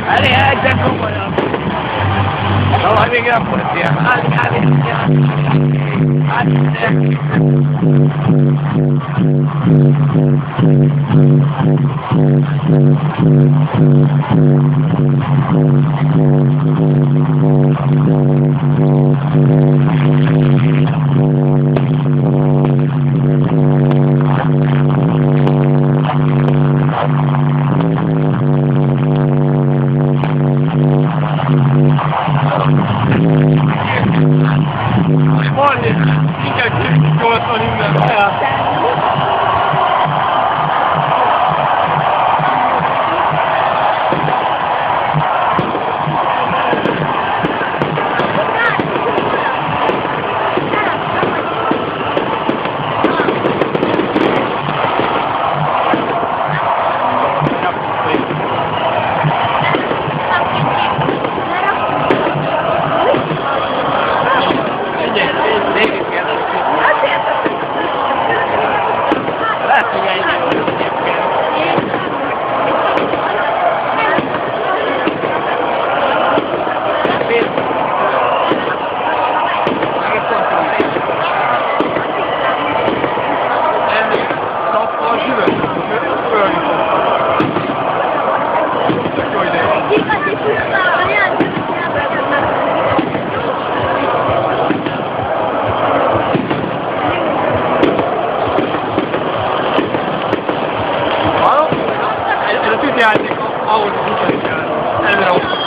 Allez, exactement voilà. On va bien pour le faire. Allez, Olha, fica aqui que eu estou linda. Tüzijáték, ahhoz kutatni kell. Előre ott.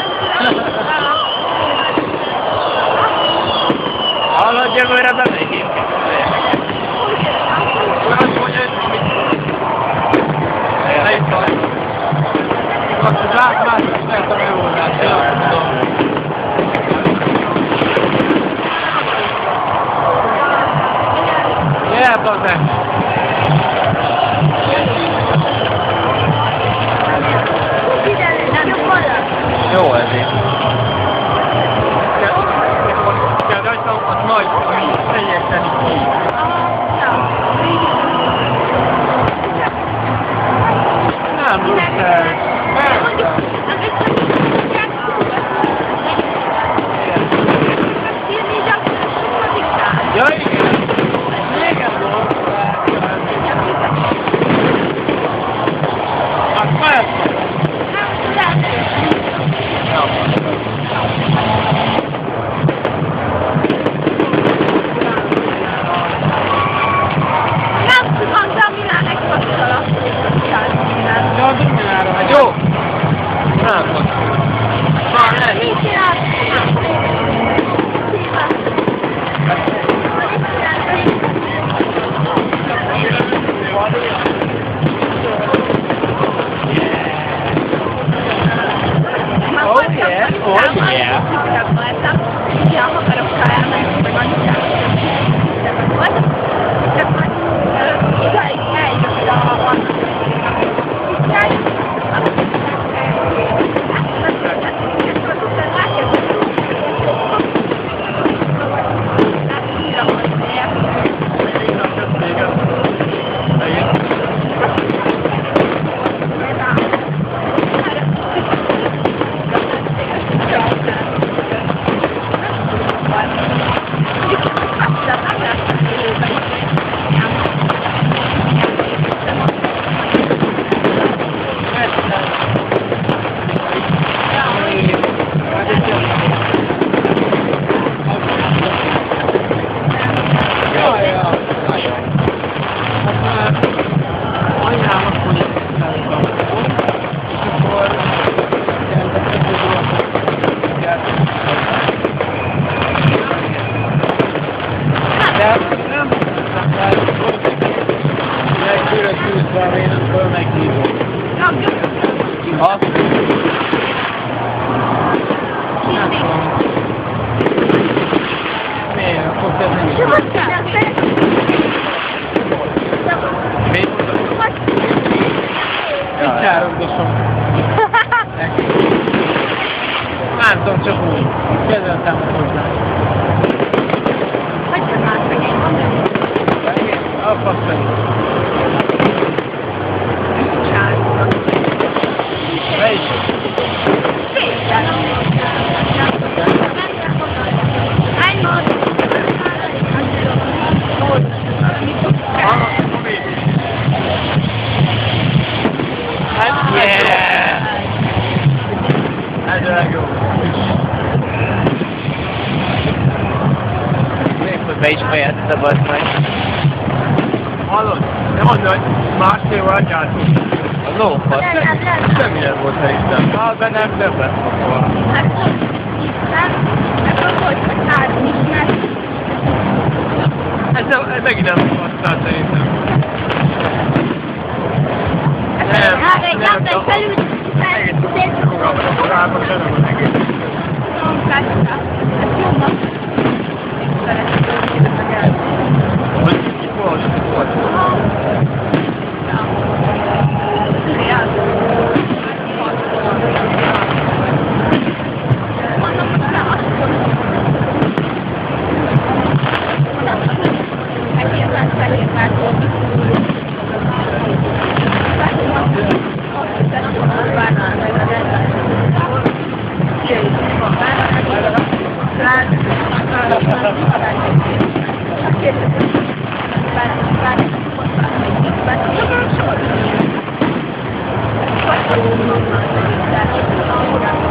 Hallod, jövőre bemegyünk. Azt mondja, hogy mit? Azt az átmásra is lehet a megoldás, tényleg tudom. Gyere, bazeg! Jó ezért. Kell rajta az nagy, ami teljesen így. Nem luster. Ja igen. Régen volt. Te vagy meg. Hallod? Nem mondja, hogy másfél adjátok. A lófasz. Semmilyen volt szerintem. Hát, de nem többet szokol. Ez megint nem használt szerintem. Nem korábban sem nem az egész. Thank you.